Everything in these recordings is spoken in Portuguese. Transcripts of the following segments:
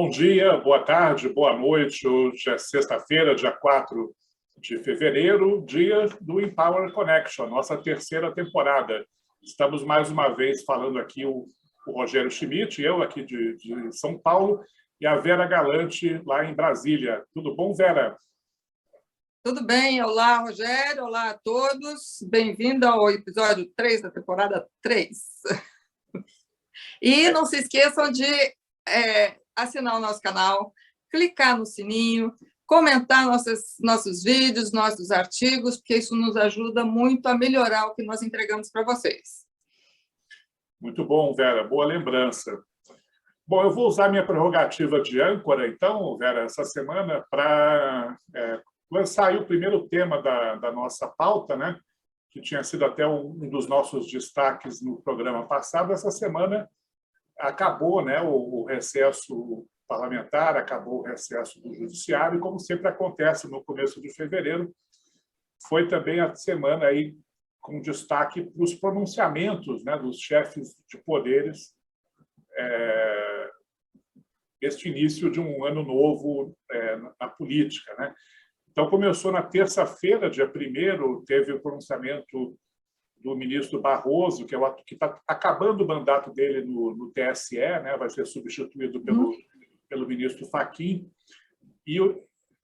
Bom dia, boa tarde, boa noite. Hoje é sexta-feira, dia 4 de fevereiro, dia do Empower Connection, nossa terceira temporada. Estamos mais uma vez falando aqui o Rogério Schmidt, eu aqui de São Paulo, e a Vera Galante lá em Brasília. Tudo bom, Vera? Tudo bem. Olá, Rogério. Olá a todos. Bem-vindo ao episódio 3 da temporada 3. E não se esqueçam de assinar o nosso canal, clicar no sininho, comentar nossos vídeos, nossos artigos, porque isso nos ajuda muito a melhorar o que nós entregamos para vocês. Muito bom, Vera. Boa lembrança. Bom, eu vou usar minha prerrogativa de âncora, então, Vera, essa semana, para lançar aí o primeiro tema da nossa pauta, né? Que tinha sido até um dos nossos destaques no programa passado. Essa semana acabou, né, o recesso parlamentar, acabou o recesso do judiciário, e como sempre acontece no começo de fevereiro, foi também a semana aí com destaque para os pronunciamentos, né, dos chefes de poderes, este início de um ano novo na política, né? Então, começou na terça-feira, dia 1º, teve o pronunciamento do ministro Barroso, que está acabando o mandato dele no TSE, né? Vai ser substituído pelo ministro Fachin. E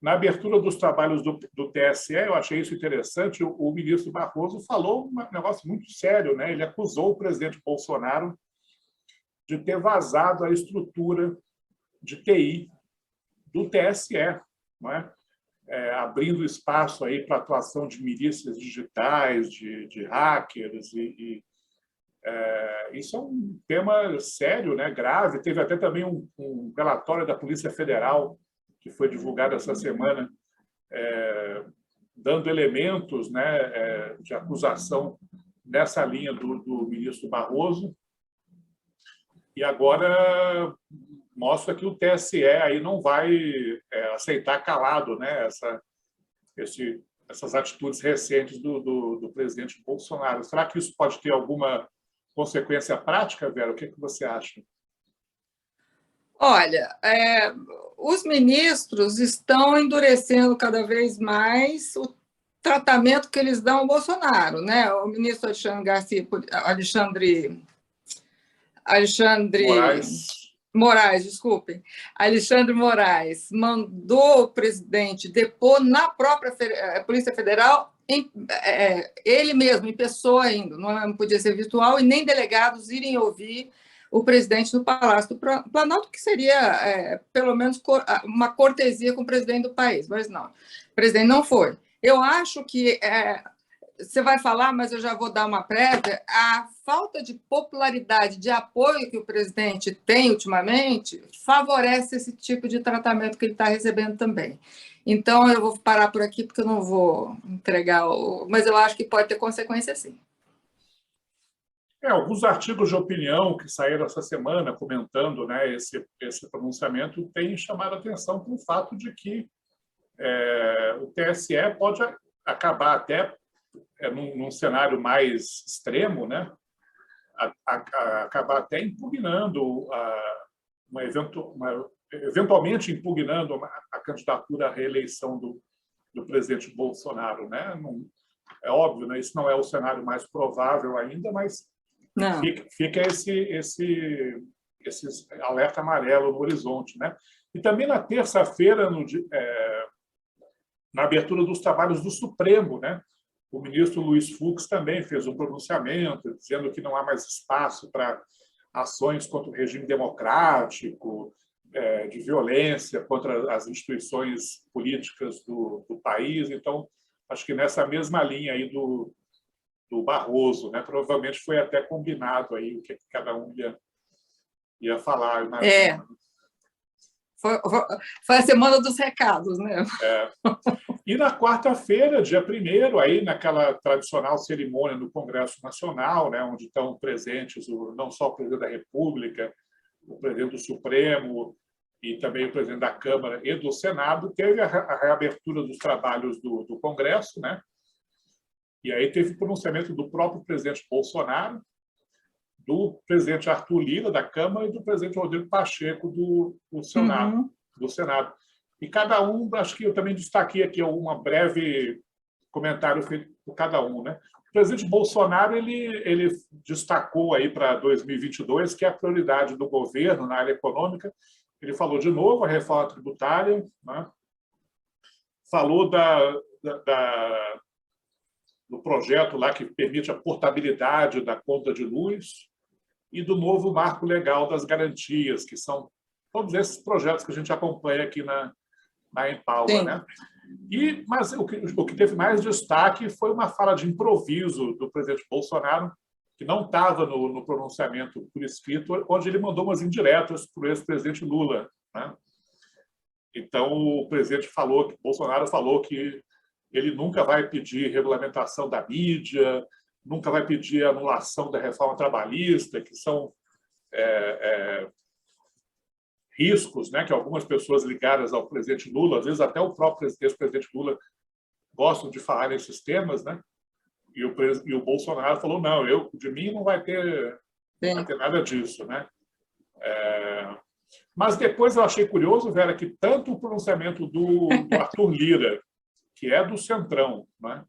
na abertura dos trabalhos do TSE, eu achei isso interessante, o ministro Barroso falou um negócio muito sério, né? Ele acusou o presidente Bolsonaro de ter vazado a estrutura de TI do TSE, não é? Abrindo espaço aí para a atuação de milícias digitais, de hackers. Isso é um tema sério, né, grave. Teve até também um relatório da Polícia Federal, que foi divulgado essa semana, dando elementos, né, de acusação nessa linha do ministro Barroso. E agora mostra que o TSE aí não vai aceitar calado, né, essas atitudes recentes do presidente Bolsonaro. Será que isso pode ter alguma consequência prática, Vera? O que você acha? Olha, os ministros estão endurecendo cada vez mais o tratamento que eles dão ao Bolsonaro, né? O ministro Moraes, desculpem. Alexandre Moraes mandou o presidente depor na própria Polícia Federal, ele mesmo, em pessoa ainda, não podia ser virtual, e nem delegados irem ouvir o presidente no Palácio do Planalto, que seria, pelo menos, uma cortesia com o presidente do país, mas não. O presidente não foi. Eu acho que... você vai falar, mas eu já vou dar uma prévia, a falta de popularidade, de apoio que o presidente tem ultimamente, favorece esse tipo de tratamento que ele está recebendo também. Então, eu vou parar por aqui, porque eu não vou entregar, mas eu acho que pode ter consequência, sim. Alguns artigos de opinião que saíram essa semana comentando, né, esse pronunciamento têm chamado a atenção para o fato de que o TSE pode acabar até num cenário mais extremo, né, acabar até impugnando, eventualmente impugnando a candidatura à reeleição do presidente Bolsonaro, né? Não, é óbvio, né? Isso não é o cenário mais provável ainda, mas fica esse alerta amarelo no horizonte, né? E também na terça-feira, na abertura dos trabalhos do Supremo, né? O ministro Luiz Fux também fez um pronunciamento dizendo que não há mais espaço para ações contra o regime democrático, de violência contra as instituições políticas do país. Então, acho que nessa mesma linha aí do Barroso, né? Provavelmente foi até combinado aí o que cada um ia falar. Foi a semana dos recados, né? E na quarta-feira, dia 1º, aí naquela tradicional cerimônia no Congresso Nacional, né, onde estão presentes não só o presidente da República, o presidente do Supremo e também o presidente da Câmara e do Senado, teve a reabertura dos trabalhos do Congresso, né? E aí teve o pronunciamento do próprio presidente Bolsonaro, do presidente Arthur Lira, da Câmara, e do presidente Rodrigo Pacheco, do Senado. E cada um, acho que eu também destaquei aqui um breve comentário feito por cada um, né? O presidente Bolsonaro ele destacou aí para 2022 que é a prioridade do governo na área econômica. Ele falou de novo a reforma tributária, né? Falou do projeto lá que permite a portabilidade da conta de luz e do novo marco legal das garantias, que são todos esses projetos que a gente acompanha aqui na Empower, né? Mas o que teve mais destaque foi uma fala de improviso do presidente Bolsonaro, que não estava no pronunciamento por escrito, onde ele mandou umas indiretas para o ex-presidente Lula, né? Então, o presidente Bolsonaro falou que ele nunca vai pedir regulamentação da mídia, nunca vai pedir anulação da reforma trabalhista, que são riscos, né, que algumas pessoas ligadas ao presidente Lula, às vezes até o próprio ex-presidente Lula, gostam de falar nesses temas, né? E o Bolsonaro falou, não, de mim não vai ter nada disso, né? Mas depois eu achei curioso, Vera, que tanto o pronunciamento do Arthur Lira, que é do Centrão, né,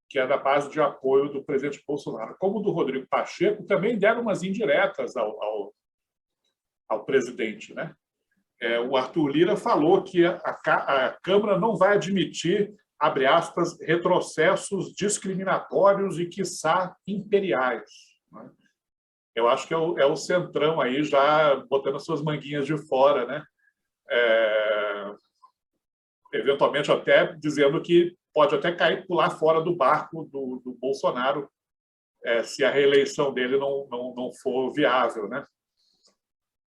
que é da base de apoio do presidente Bolsonaro, como do Rodrigo Pacheco, também deram umas indiretas ao presidente, né? O Arthur Lira falou que a Câmara não vai admitir, abre aspas, retrocessos discriminatórios e, quiçá, imperiais, né? Eu acho que é o Centrão aí já botando as suas manguinhas de fora, né? Eventualmente até dizendo que pode até pular fora do barco do Bolsonaro se a reeleição dele não for viável, né?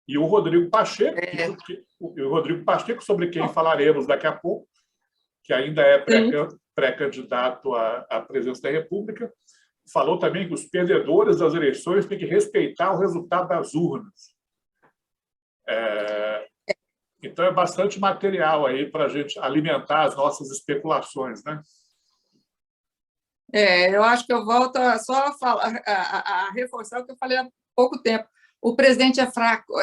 E o Rodrigo Pacheco, sobre quem falaremos daqui a pouco, que ainda é pré-candidato à presidência da República, falou também que os perdedores das eleições têm que respeitar o resultado das urnas. Então, é bastante material aí para a gente alimentar as nossas especulações, né? Eu acho que eu volto só a reforçar o que eu falei há pouco tempo. O presidente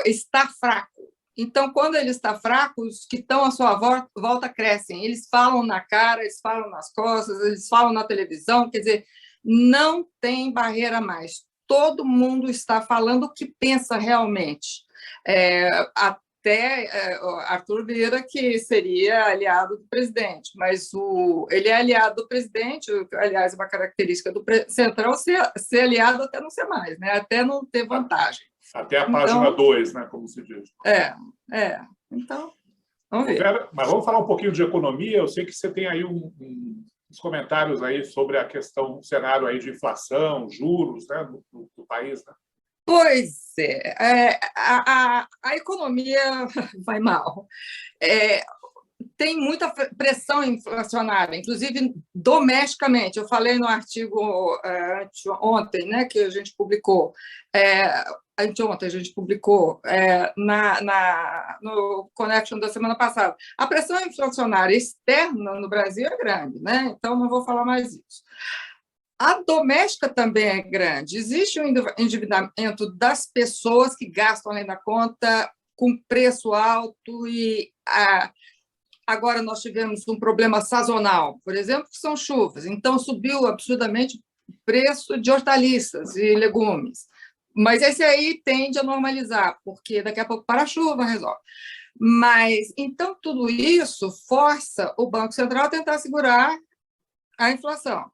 está fraco. Então, quando ele está fraco, os que estão à sua volta crescem. Eles falam na cara, eles falam nas costas, eles falam na televisão. Quer dizer, não tem barreira mais. Todo mundo está falando o que pensa realmente. Até Arthur Lira, que seria aliado do presidente, mas ele é aliado do presidente, aliás, uma característica do Centrão ser aliado até não ser mais, né? Até não ter vantagem. Até a página 2, né, como se diz. Então, vamos ver. Vera, mas vamos falar um pouquinho de economia. Eu sei que você tem aí uns comentários aí sobre a questão, o cenário aí de inflação, juros, né, do país, né? Pois a economia vai mal. Tem muita pressão inflacionária, inclusive domesticamente. Eu falei no artigo ontem, né, que a gente publicou, anteontem a gente publicou no Connection da semana passada. A pressão inflacionária externa no Brasil é grande, né? Então não vou falar mais isso. A doméstica também é grande. Existe um endividamento das pessoas que gastam além da conta com preço alto e agora nós tivemos um problema sazonal, por exemplo, que são chuvas. Então, subiu absurdamente o preço de hortaliças e legumes. Mas esse aí tende a normalizar, porque daqui a pouco para a chuva resolve. Mas, então, tudo isso força o Banco Central a tentar segurar a inflação.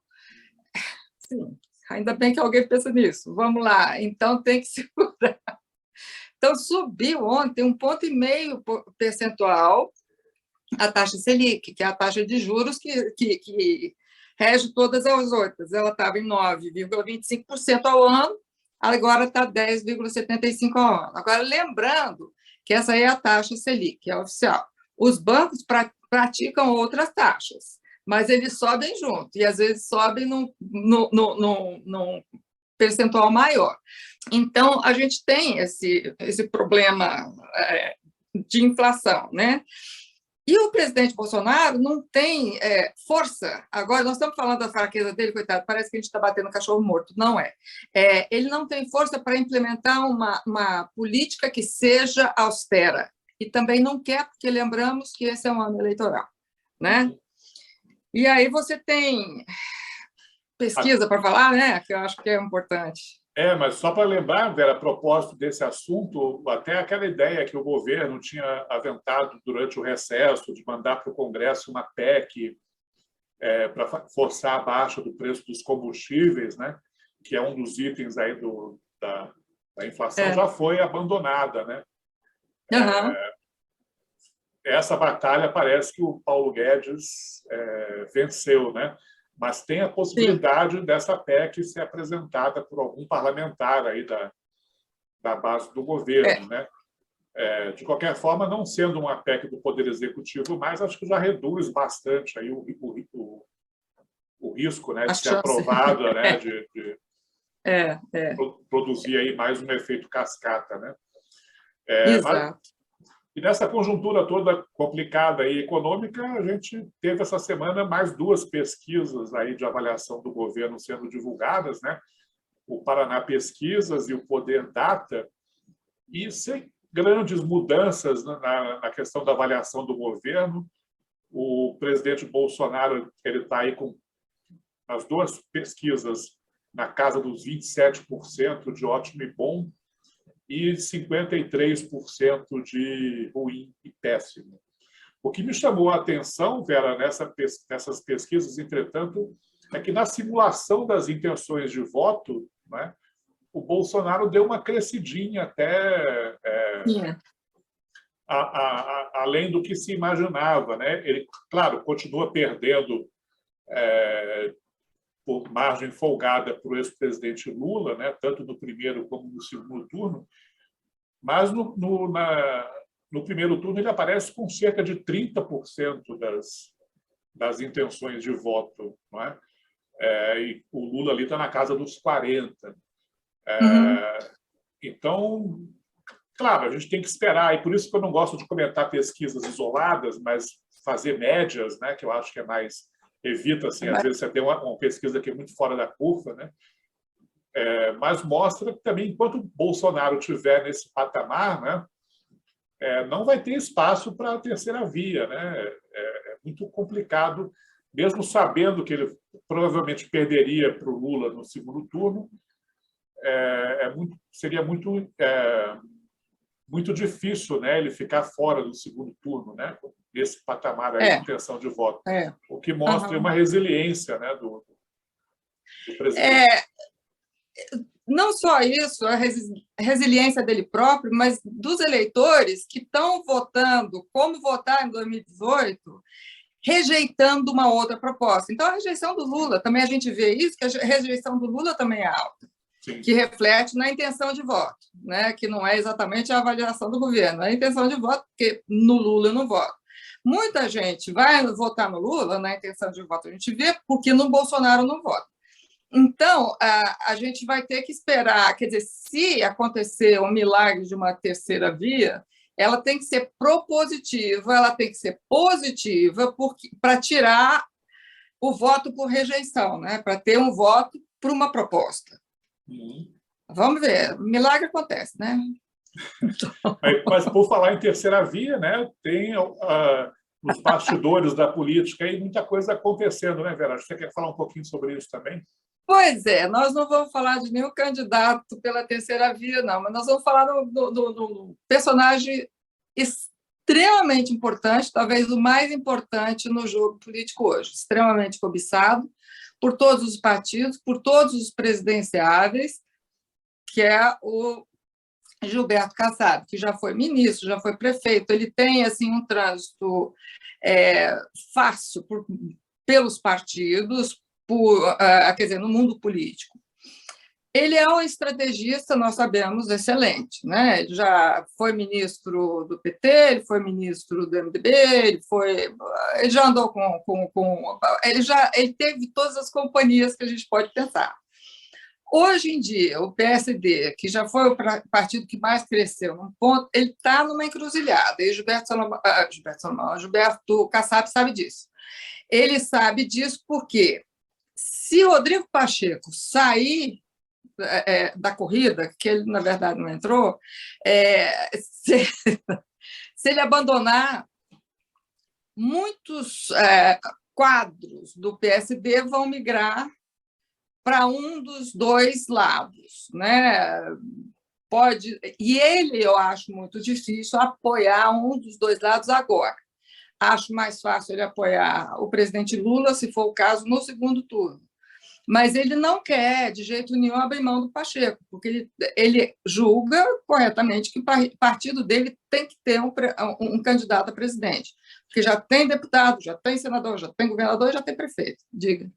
Sim, ainda bem que alguém pensa nisso. Vamos lá, então tem que segurar. Então, subiu ontem 1,5 ponto percentual a taxa Selic, que é a taxa de juros que rege todas as outras. Ela estava em 9,25% ao ano, agora está 10,75% ao ano. Agora, lembrando que essa é a taxa Selic, que é oficial. Os bancos praticam outras taxas, mas eles sobem junto, e às vezes sobem num percentual maior. Então, a gente tem esse problema de inflação, né? E o presidente Bolsonaro não tem força. Agora, nós estamos falando da fraqueza dele, coitado, parece que a gente está batendo cachorro morto. Não é. Ele não tem força para implementar uma política que seja austera. E também não quer, porque lembramos que esse é um ano eleitoral, né? E aí você tem pesquisa para falar, né? Que eu acho que é importante. Mas só para lembrar, Vera, a propósito desse assunto, até aquela ideia que o governo tinha aventado durante o recesso de mandar para o Congresso uma PEC para forçar a baixa do preço dos combustíveis, né? Que é um dos itens aí da inflação, já foi abandonada, né? Uhum. Essa batalha parece que o Paulo Guedes venceu, né? Mas tem a possibilidade dessa PEC ser apresentada por algum parlamentar aí da base do governo, né? De qualquer forma, não sendo uma PEC do Poder Executivo, mas acho que já reduz bastante aí o risco, né, de ser aprovada, né, de produzir aí mais um efeito cascata, né? Exato. E nessa conjuntura toda complicada e econômica, a gente teve essa semana mais 2 pesquisas aí de avaliação do governo sendo divulgadas, né? O Paraná Pesquisas e o Poder Data, e sem grandes mudanças na questão da avaliação do governo. O presidente Bolsonaro está aí com as 2 pesquisas na casa dos 27% de ótimo e bom, e 53% de ruim e péssimo. O que me chamou a atenção, Vera, nessas pesquisas, entretanto, é que na simulação das intenções de voto, né, o Bolsonaro deu uma crescidinha até além do que se imaginava, né? Ele, claro, continua perdendo por margem folgada para o ex-presidente Lula, né, tanto no primeiro como no segundo turno, mas no primeiro turno ele aparece com cerca de 30% das intenções de voto, não é? E o Lula ali está na casa dos 40%. Então, claro, a gente tem que esperar, e por isso que eu não gosto de comentar pesquisas isoladas, mas fazer médias, né, que eu acho que é mais... Evita, assim, às vezes você tem uma pesquisa que é muito fora da curva, né? Mas mostra que também, enquanto o Bolsonaro estiver nesse patamar, né, não vai ter espaço para a terceira via, né? É muito complicado, mesmo sabendo que ele provavelmente perderia para o Lula no segundo turno, seria muito difícil, né, ele ficar fora do segundo turno, né, nesse patamar aí de intenção de voto, o que mostra uma resiliência, né, do presidente. Não só isso, a resiliência dele próprio, mas dos eleitores que estão votando, como votar em 2018, rejeitando uma outra proposta. Então, a rejeição do Lula, também a gente vê isso, que a rejeição do Lula também é alta. Sim. Que reflete na intenção de voto, né? Que não é exatamente a avaliação do governo, é a intenção de voto, porque no Lula eu não voto. Muita gente vai votar no Lula na intenção de voto, a gente vê, porque no Bolsonaro não vota. Então, a gente vai ter que esperar, quer dizer, se acontecer um milagre de uma terceira via, ela tem que ser propositiva, ela tem que ser positiva para tirar o voto por rejeição, né? Para ter um voto por uma proposta. Vamos ver, milagre acontece, né? Mas por falar em terceira via, né, tem nos bastidores da política aí muita coisa acontecendo, né, Vera? Você quer falar um pouquinho sobre isso também? Pois é, nós não vamos falar de nenhum candidato pela terceira via, não, mas nós vamos falar do personagem extremamente importante, talvez o mais importante no jogo político hoje, extremamente cobiçado por todos os partidos, por todos os presidenciáveis, que é o Gilberto Kassab, que já foi ministro, já foi prefeito. Ele tem assim um trânsito fácil pelos partidos, quer dizer, no mundo político. Ele é um estrategista, nós sabemos, excelente, né? Ele já foi ministro do PT, ele foi ministro do MDB, ele já andou ele teve todas as companhias que a gente pode pensar. Hoje em dia, o PSD, que já foi o partido que mais cresceu, num ponto, ele está numa encruzilhada, e Gilberto Kassab sabe disso. Ele sabe disso porque, se Rodrigo Pacheco sair da corrida, que ele, na verdade, não entrou, se ele abandonar, muitos quadros do PSD vão migrar para um dos dois lados, né? E ele, eu acho muito difícil apoiar um dos dois lados agora. Acho mais fácil ele apoiar o presidente Lula, se for o caso, no segundo turno. Mas ele não quer, de jeito nenhum, abrir mão do Pacheco, porque ele julga corretamente que o partido dele tem que ter um candidato a presidente, porque já tem deputado, já tem senador, já tem governador e já tem prefeito. Diga.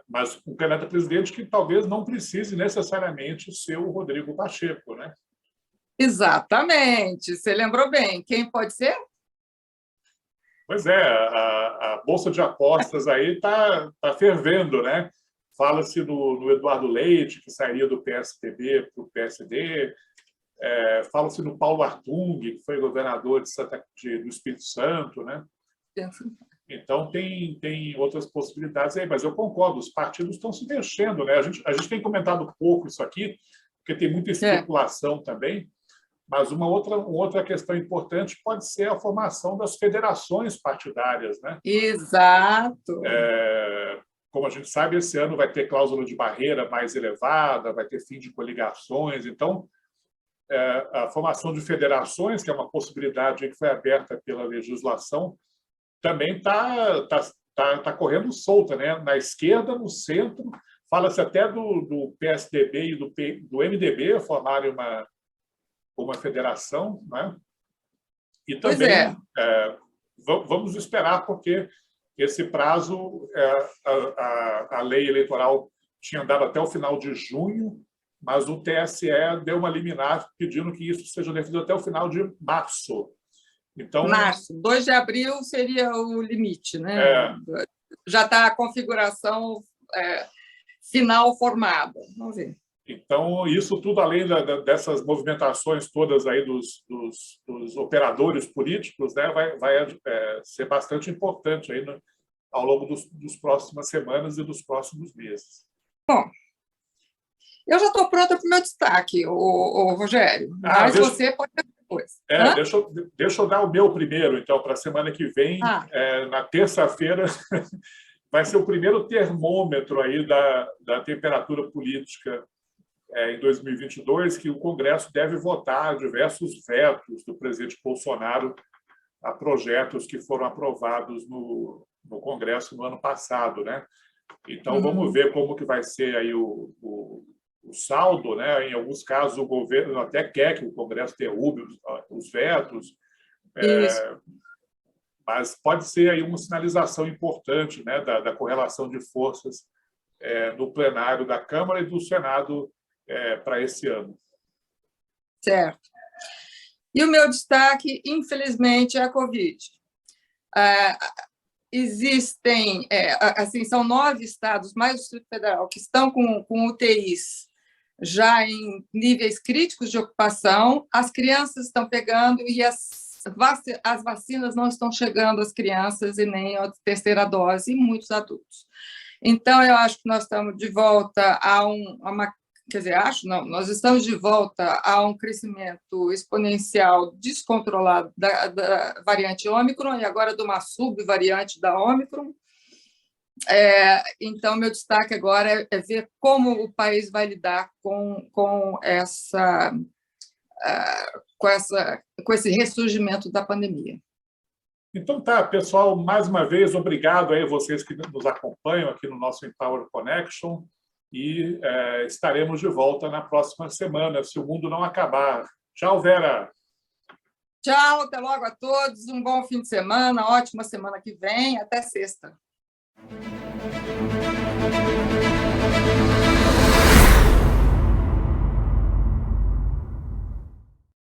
Mas um candidato a presidente que talvez não precise necessariamente ser o Rodrigo Pacheco, né? Exatamente, você lembrou bem. Quem pode ser? Pois é, a bolsa de apostas aí está fervendo, né? Fala-se no Eduardo Leite, que sairia do PSDB para o PSD, fala-se no Paulo Artung, que foi governador do Espírito Santo, né? Então, tem outras possibilidades aí, mas eu concordo, os partidos estão se mexendo, né? A gente tem comentado pouco isso aqui, porque tem muita especulação também, mas uma outra questão importante pode ser a formação das federações partidárias, né? Exato. Como a gente sabe, esse ano vai ter cláusula de barreira mais elevada, vai ter fim de coligações, então a formação de federações, que é uma possibilidade que foi aberta pela legislação, também está correndo solta, né? Na esquerda, no centro, fala-se até do PSDB e do MDB formarem uma federação, né? E também vamos esperar, porque esse prazo, a lei eleitoral tinha dado até o final de junho, mas o TSE deu uma liminar pedindo que isso seja definido até o final de março. Então, março, 2 de abril seria o limite, né? Já está a configuração final formada. Vamos ver. Então, isso tudo, além dessas movimentações todas aí dos operadores políticos, né, vai ser bastante importante aí ao longo dos próximas semanas e dos próximos meses. Bom, eu já estou pronta para o meu destaque, o Rogério, mas você pode... Deixa eu dar o meu primeiro, então, para a semana que vem, na terça-feira, vai ser o primeiro termômetro aí da temperatura política em 2022, que o Congresso deve votar diversos vetos do presidente Bolsonaro a projetos que foram aprovados no Congresso no ano passado, né? Então, vamos ver como que vai ser aí o saldo, né? Em alguns casos, o governo até quer que o Congresso derrube os vetos, mas pode ser aí uma sinalização importante, né, da correlação de forças no plenário da Câmara e do Senado para esse ano. Certo. E o meu destaque, infelizmente, é a Covid. Existem, assim, são 9 estados, mais o Distrito Federal, que estão com UTIs já em níveis críticos de ocupação, as crianças estão pegando e as vacinas não estão chegando às crianças e nem a terceira dose, e muitos adultos. Então, eu acho que nós estamos de volta a uma... Quer dizer, nós estamos de volta a um crescimento exponencial descontrolado da variante Ômicron e agora de uma subvariante da Ômicron. Então, meu destaque agora é ver como o país vai lidar com esse ressurgimento da pandemia. Então tá, pessoal, mais uma vez, obrigado aí a vocês que nos acompanham aqui no nosso Empower Connection e estaremos de volta na próxima semana, se o mundo não acabar. Tchau, Vera! Tchau, até logo a todos, um bom fim de semana, ótima semana que vem, até sexta.